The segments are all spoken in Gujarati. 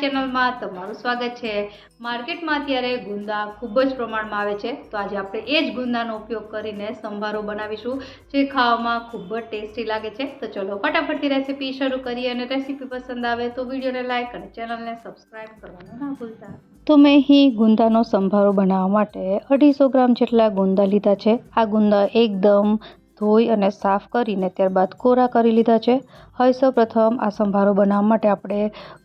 ચેનલમાં તમારું સ્વાગત છે। માર્કેટમાં અત્યારે ગુંદા ખૂબ જ પ્રમાણમાં આવે છે, તો આજે આપણે એ જ ગુંદાનો ઉપયોગ કરીને સંભારો બનાવીશું, જે ખાવામાં ખૂબ જ ટેસ્ટી લાગે છે। તો ચલો ફટાફટથી રેસીપી શરૂ કરીએ, અને રેસીપી પસંદ આવે તો વિડીયોને લાઇક અને ચેનલને સબસ્ક્રાઈબ કરવાનું ના ભૂલતા। તો મેં અહીં ગુંદાનો સંભારો બનાવવા માટે 250 ગ્રામ જેટલા ગુંદા લીધા છે। આ ગુંદા એકદમ ધોઈ અને સાફ કરીને ત્યારબાદ કોરા કરી લીધા છે। હવે સૌપ્રથમ આ સંભારો બનાવવા માટે આપણે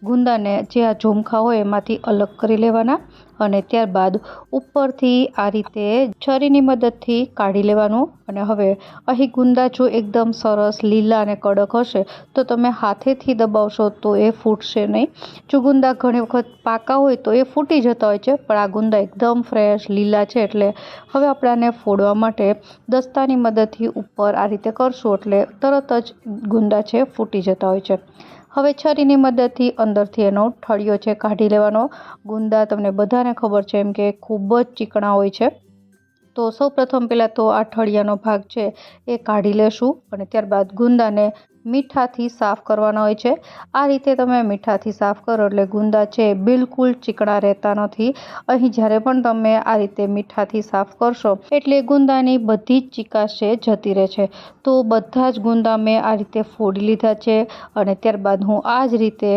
ગુંદાને જે આ ઝોમખા હોય એમાંથી અલગ કરી લેવાના, અને ત્યારબાદ ઉપરથી આ રીતે છરીની મદદથી કાઢી લેવાનું। અને હવે અહીં ગુંદા જો એકદમ સરસ લીલા અને કડક હશે તો તમે હાથેથી દબાવશો તો એ ફૂટશે નહીં। જો ગુંદા ઘણી વખત પાકા હોય તો એ ફૂટી જતા હોય છે, પણ આ ગુંદા એકદમ ફ્રેશ લીલા છે, એટલે હવે આપણે આને ફોડવા માટે દસ્તાની મદદથી ઉપર આ રીતે કરશું એટલે તરત જ ગુંદા છે ફૂટી જતા હોય છે। હવે છરીની મદદથી અંદરથી એનો ઠળિયો છે કાઢી લેવાનો। ગુંદા તમને બધાને ખબર છે એમ કે ખૂબ જ ચીકણા હોય છે, તો સૌપ્રથમ પહેલાં તો આ ઠળિયાનો ભાગ છે એ કાઢી લેશું, અને ત્યારબાદ ગુંદાને મીઠાથી સાફ કરવાના હોય છે। આ રીતે તમે મીઠાથી સાફ કરો એટલે ગુંદા છે બિલકુલ ચીકણા રહેતા નથી। અહીં જ્યારે પણ તમે આ રીતે મીઠાથી સાફ કરશો એટલે ગુંદાની બધી જ ચીકાશ છે જતી રહે છે। તો બધા જ ગુંદા મેં આ રીતે ફોડી લીધા છે, અને ત્યારબાદ હું આ જ રીતે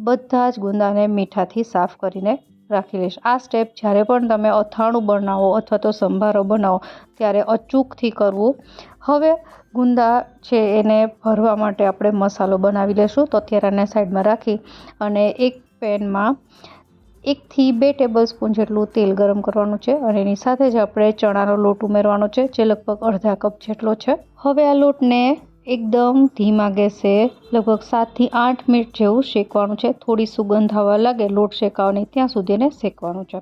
બધા જ ગુંદાને મીઠાથી સાફ કરીને રાખી લઈશ। આ સ્ટેપ જ્યારે પણ તમે અથાણું બનાવો અથવા તો સંભારો બનાવો ત્યારે અચૂકથી કરવું। હવે ગુંદા છે એને ભરવા માટે આપણે મસાલો બનાવી લઈશું। તો અત્યારે આને સાઈડમાં રાખી અને એક પેનમાં 1 થી 2 ટેબલસ્પૂન જેટલું તેલ ગરમ કરવાનું છે, અને એની સાથે જ આપણે ચણાનો લોટ ઉમેરવાનો છે, જે લગભગ અડધા કપ જેટલો છે। હવે આ લોટને એકદમ ધીમા ગેસે લગભગ 7 થી 8 મિનિટ જેવું શેકવાનું છે। થોડી સુગંધ આવવા લાગે લોટ શેકાવાની ત્યાં સુધી એને શેકવાનું છે।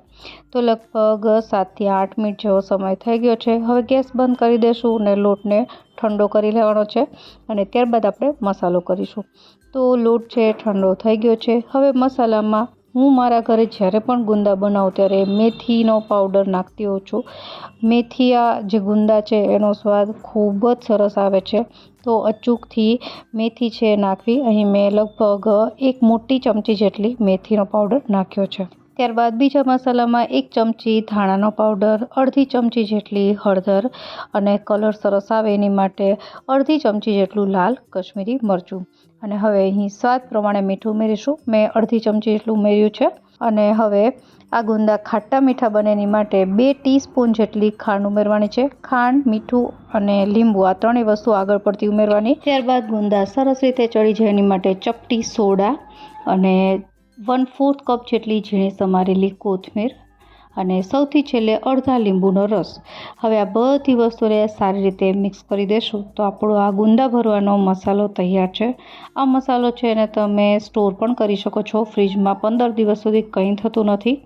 તો લગભગ 7 થી 8 મિનિટ જેવો સમય થઈ ગયો છે। હવે ગેસ બંધ કરી દઈશું અને લોટને ઠંડો કરી લેવાનો છે, અને ત્યારબાદ આપણે મસાલો કરીશું। તો લોટ છે ઠંડો થઈ ગયો છે। હવે મસાલામાં હું મારા ઘરે જ્યારે પણ ગુંદા બનાવું ત્યારે મેથીનો પાવડર નાખતી હોઉં છું। મેથીયા જે ગુંદા છે એનો સ્વાદ ખૂબ જ સરસ આવે છે, તો અચૂકથી મેથી છે નાખવી। અહીં મેં લગભગ 1 મોટી ચમચી જેટલી મેથીનો પાવડર નાખ્યો છે। ત્યારબાદ બીજા મસાલામાં 1 ચમચી ધાણાનો પાવડર, અડધી ચમચી જેટલી હળદર, અને કલર સરસ આવે એની માટે અડધી ચમચી જેટલું લાલ કશ્મીરી મરચું, અને હવે અહીં સ્વાદ પ્રમાણે મીઠું ઉમેરીશું। મેં અડધી ચમચી જેટલું ઉમેર્યું છે। અને હવે આ ગુંદા ખાટા મીઠા બને એની માટે 2 ટીસ્પૂન જેટલી ખાંડ ઉમેરવાની છે। ખાંડ, મીઠું અને લીંબુ આ ત્રણેય વસ્તુ આગળ પડતી ઉમેરવાની। ત્યારબાદ ગુંદા સરસ રીતે ચડી જાય એની માટે ચપટી સોડા, અને 1/4 કપ જેટલી ઝીણી સમારેલી કોથમીર, અને સૌથી છેલ્લે અડધા લીંબુનો રસ। હવે આ બધી વસ્તુને સારી રીતે મિક્સ કરી દેશું તો આપણો આ ગુંદા ભરવાનો મસાલો તૈયાર છે। આ મસાલો છે એને તમે સ્ટોર પણ કરી શકો છો ફ્રીજમાં, 15 દિવસ સુધી કંઈ થતું નથી।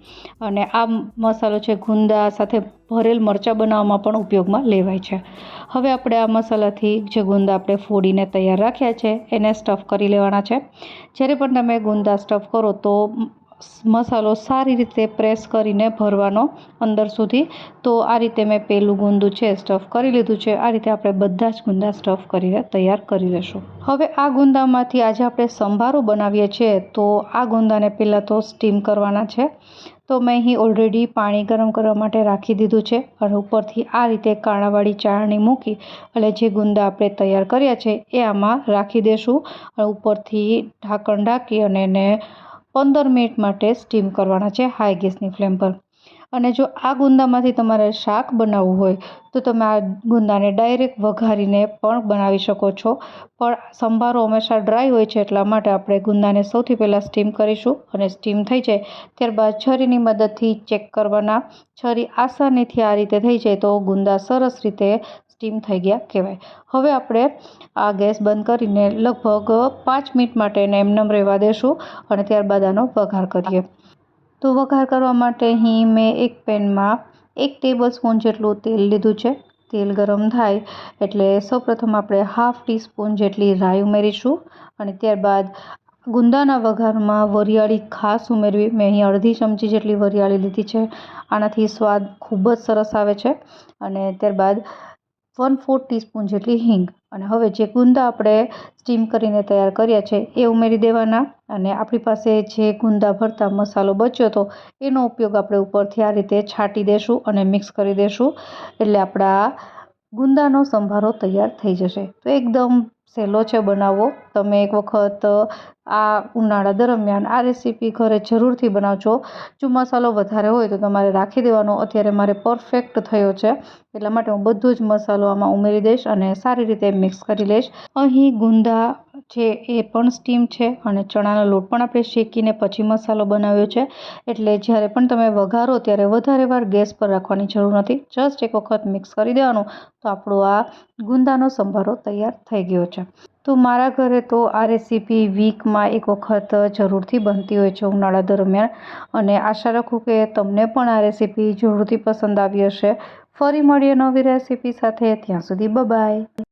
અને આ મસાલો છે ગુંદા સાથે ભરેલ મરચાં બનાવવામાં પણ ઉપયોગમાં લેવાય છે। હવે આપણે આ મસાલાથી જે ગુંદા આપણે ફોડીને તૈયાર રાખ્યા છે એને સ્ટફ કરી લેવાના છે। જ્યારે પણ તમે ગુંદા સ્ટફ કરો તો મસાલો સારી રીતે પ્રેસ કરીને ભરવાનો અંદર સુધી। તો આ રીતે મેં પહેલું ગુંદું છે સ્ટફ કરી લીધું છે। આ રીતે આપણે બધા જ ગુંદા સ્ટફ કરીને તૈયાર કરી લઈશું। હવે આ ગુંદામાંથી આજે આપણે સંભારો બનાવીએ છીએ, તો આ ગુંદાને પહેલાં તો સ્ટીમ કરવાના છે। તો મેં અહીં ઓલરેડી પાણી ગરમ કરવા માટે રાખી દીધું છે, અને ઉપરથી આ રીતે કાણાવાળી ચાળણી મૂકી એટલે જે ગુંદા આપણે તૈયાર કર્યા છે એ આમાં રાખી દઈશું, અને ઉપરથી ઢાંકણ ઢાંકી અને એને 15 મિનિટ માટે સ્ટીમ કરવાના છે હાઈ ગેસની ફ્લેમ પર। અને જો આ ગુંદામાંથી તમારે શાક બનાવવું હોય તો તમે આ ગુંદાને ડાયરેક્ટ વઘારીને પણ બનાવી શકો છો, પણ સંભારો હંમેશા ડ્રાય હોય છે એટલા માટે આપણે ગુંદાને સૌથી પહેલાં સ્ટીમ કરીશું, અને સ્ટીમ થઈ જાય ત્યારબાદ છરીની મદદથી ચેક કરવાના। છરી આસાનીથી આ રીતે થઈ જાય તો ગુંદા સરસ રીતે સ્ટીમ થઈ ગયા કહેવાય। હવે આપણે આ ગેસ બંધ કરીને લગભગ 5 મિનિટ માટે એને એમનેમ રહેવા દેશું, અને ત્યારબાદ આનો વઘાર કરીએ। તો વઘાર કરવા માટે અહીં મેં એક પેનમાં 1 ટેબલસ્પૂન જેટલું તેલ લીધું છે। તેલ ગરમ થાય એટલે સૌપ્રથમ આપણે 1/2 ટીસ્પૂન જેટલી રાઈ ઉમેરીશું, અને ત્યારબાદ ગુંદાના વઘારમાં વરિયાળી ખાસ ઉમેરવી। મેં અહીં અડધી ચમચી જેટલી વરિયાળી લીધી છે। આનાથી સ્વાદ ખૂબ જ સરસ આવે છે। અને ત્યારબાદ 1/4 ટીસ્પૂન જેટલી હિંગ અને હવે જે ગુંદા આપણે સ્ટીમ કરીને તૈયાર કર્યા છે એ ઉમેરી દેવાના અને આપણી પાસે જે ગુંદા ભરતા મસાલો બચ્યો હતો એનો ઉપયોગ આપણે ઉપરથી આ રીતે છાંટી દેશું અને મિક્સ કરી દેશું એટલે આપણા ગુંદાનો સંભારો તૈયાર થઈ જશે. તો એકદમ સહેલો છે બનાવવો. તમે એક વખત આ ઉનાળા દરમિયાન આ રેસીપી ઘરે જરૂરથી બનાવજો. જો મસાલો વધારે હોય તો તમારે રાખી દેવાનો. અત્યારે મારે પરફેક્ટ થયો છે એટલા માટે હું બધો જ મસાલો આમાં ઉમેરી દઈશ અને સારી રીતે મિક્સ કરી લઈશ. અહીં ગુંદા છે એ પણ સ્ટીમ છે અને ચણાનો લોટ પણ આપણે શેકીને પછી મસાલો બનાવ્યો છે એટલે જ્યારે પણ તમે વઘારો ત્યારે વધારે વાર ગેસ પર રાખવાની જરૂર નથી. જસ્ટ એક વખત મિક્સ કરી દેવાનું તો આપણો આ ગુંદાનો સંભારો તૈયાર થઈ ગયો છે. તો મારા ઘરે તો આ રેસીપી વીકમાં એક વખત જરૂરથી બનતી હોય છે ઉનાળા દરમિયાન અને આશા રાખું કે તમને પણ આ રેસીપી જરૂરથી પસંદ આવી હશે. ફરી મળીએ નવી રેસીપી સાથે. ત્યાં સુધી બાય.